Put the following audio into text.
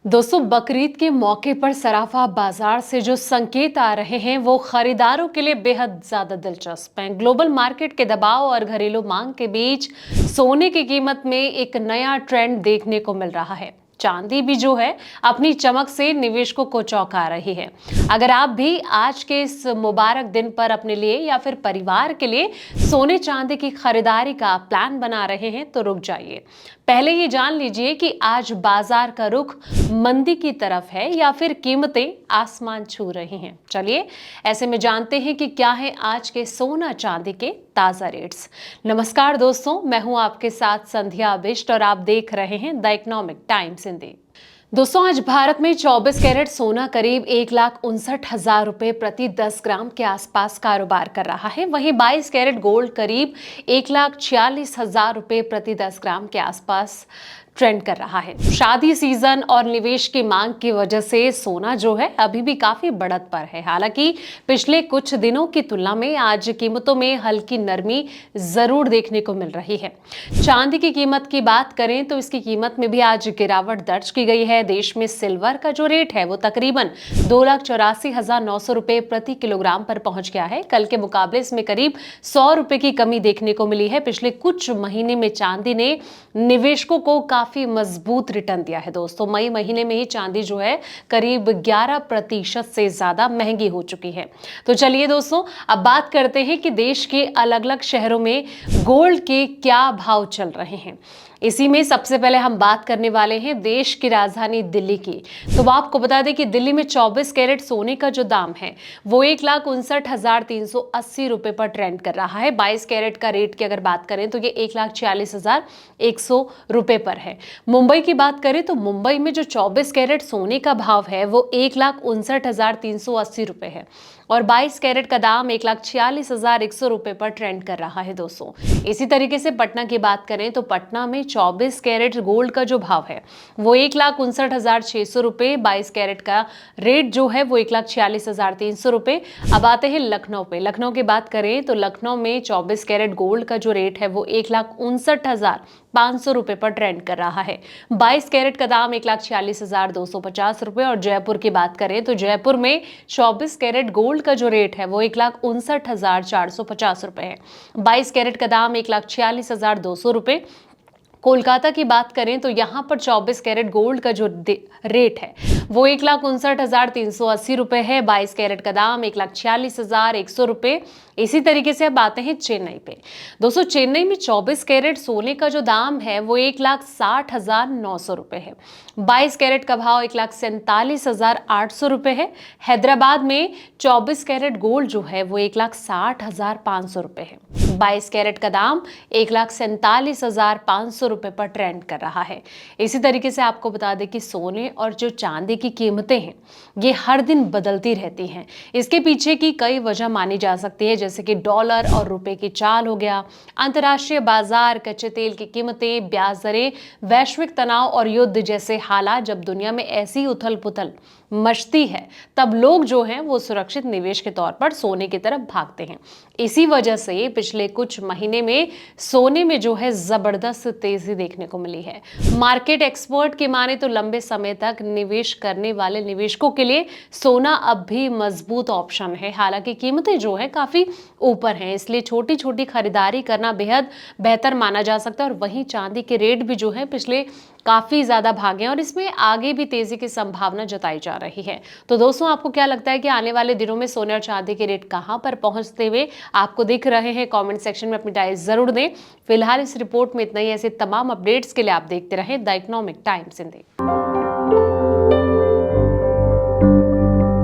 दोस्तों, बकरीद के मौके पर सराफा बाजार से जो संकेत आ रहे हैं वो खरीदारों के लिए बेहद ज्यादा दिलचस्प हैं। ग्लोबल मार्केट के दबाव और घरेलू मांग के बीच सोने की कीमत में एक नया ट्रेंड देखने को मिल रहा है। चांदी भी जो है अपनी चमक से निवेशकों को चौंका रही है। अगर आप भी आज के इस मुबारक दिन पर अपने लिए या फिर परिवार के लिए सोने चांदी की खरीदारी का प्लान बना रहे हैं तो रुक जाइए। पहले ये जान लीजिए कि आज बाजार का रुख मंदी की तरफ है या फिर कीमतें आसमान छू रही हैं। चलिए ऐसे में जानते हैं कि क्या है आज के सोना चांदी के ताजा रेट्स। नमस्कार दोस्तों, मैं हूं आपके साथ संध्या बिष्ट और आप देख रहे हैं द इकोनॉमिक टाइम्स हिंदी। दोस्तों, आज भारत में 24 कैरेट सोना करीब 1,59,000 रुपए प्रति 10 ग्राम के आसपास कारोबार कर रहा है। वहीं 22 कैरेट गोल्ड करीब 1,46,000 रुपए प्रति 10 ग्राम के आसपास ट्रेंड कर रहा है। शादी सीजन और निवेश की मांग की वजह से सोना जो है अभी भी काफी बढ़त पर है। हालांकि पिछले कुछ दिनों की तुलना में आज कीमतों में हल्की नरमी जरूर देखने को मिल रही है। चांदी की कीमत की बात करें तो इसकी कीमत में भी आज गिरावट दर्ज की गई है। देश में सिल्वर का जो रेट है वो तकरीबन 2,84,900 रुपए प्रति किलोग्राम पर पहुंच गया है। कल के मुकाबले इसमें करीब 100 रुपए की कमी देखने को मिली है। पिछले कुछ महीने में चांदी ने निवेशकों को काफी मजबूत रिटर्न दिया है। दोस्तों, मई महीने में ही चांदी जो है करीब 11% से ज्यादा महंगी हो चुकी है। तो चलिए दोस्तों, अब बात करते हैं कि देश के अलग अलग शहरों में गोल्ड के क्या भाव चल रहे हैं। इसी में सबसे पहले हम बात करने वाले हैं देश की राजधानी दिल्ली की। तो आपको बता दें कि दिल्ली में 24 कैरेट सोने का जो दाम है वो 1,59,380 रुपए पर ट्रेंड कर रहा है। 22 कैरेट का रेट की अगर बात करें तो ये 1,46,100 रुपए पर है। मुंबई की बात करें तो मुंबई में जो 24 कैरेट सोने का भाव है वो 1,59,380 रुपए है और 22 कैरेट का दाम 1,46,100 रुपए पर ट्रेंड कर रहा है। दोस्तों, इसी तरीके से पटना की बात करें तो पटना में 24 कैरेट गोल्ड का जो भाव है वो 1,59,600 रुपए, 22 कैरेट का रेट जो है वो 1,46,300 रुपए। अब आते हैं लखनऊ पे। लखनऊ की बात करें तो लखनऊ में 24 कैरेट गोल्ड का जो रेट है वो 1,59,500 रुपए पर ट्रेंड कर रहा है। 22 कैरेट का दाम 1,46,250 रुपए। और जयपुर की बात करें तो जयपुर में 24 कैरेट गोल्ड का जो रेट है वो 1,59,450 रुपए है। 22 कैरेट का दाम 1,46,200 रुपए। कोलकाता की बात करें तो यहाँ पर 24 कैरेट गोल्ड का जो रेट है वो 1,59,380 रुपए है। 22 कैरेट का दाम 1,46,100 रुपए। इसी तरीके से अब आते हैं चेन्नई पे। दोस्तों, चेन्नई में 24 कैरेट सोने का जो दाम है वो 1,60,900 रुपए है। 22 कैरेट का भाव 1,47,800 रुपए है। हैदराबाद में 24 कैरेट गोल्ड जो है वो 1,60,500 रुपए है। 22 कैरेट का दाम 1,47,500 रुपए पर ट्रेंड कर रहा है। इसी तरीके से आपको बता दें कि सोने और जो चांदी की कीमतें हैं ये हर दिन बदलती रहती हैं। इसके पीछे की कई वजह मानी जा सकती है, जैसे कि डॉलर और रुपए की चाल हो गया, अंतर्राष्ट्रीय बाजार, कच्चे तेल की कीमतें, ब्याज दरें, वैश्विक तनाव और युद्ध जैसे हालात। जब दुनिया में ऐसी उथल पुथल मचती है तब लोग जो हैं वो सुरक्षित निवेश के तौर पर सोने की तरफ भागते हैं। इसी वजह से पिछले कुछ महीने में सोने में जो है जबरदस्त तेजी देखने को मिली है। मार्केट एक्सपर्ट की माने तो लंबे समय तक निवेश करने वाले निवेशकों के लिए सोना अब भी मजबूत ऑप्शन है। हालांकि कीमतें जो है काफी ऊपर हैं, इसलिए छोटी छोटी खरीदारी करना बेहद बेहतर माना जा सकता है। और वहीं चांदी के रेट भी जो है पिछले काफी ज्यादा भागे और इसमें आगे भी तेजी की संभावना जताई जा रही है। तो दोस्तों, आपको क्या लगता है कि आने वाले दिनों में सोने और चांदी के रेट कहां पर पहुंचते हुए आपको दिख रहे हैं? कमेंट सेक्शन में अपनी राय जरूर दें। फिलहाल इस रिपोर्ट में इतना ही। ऐसे तमाम अपडेट्स के लिए आप देखते रहें द इकोनॉमिक टाइम्स हिंदी।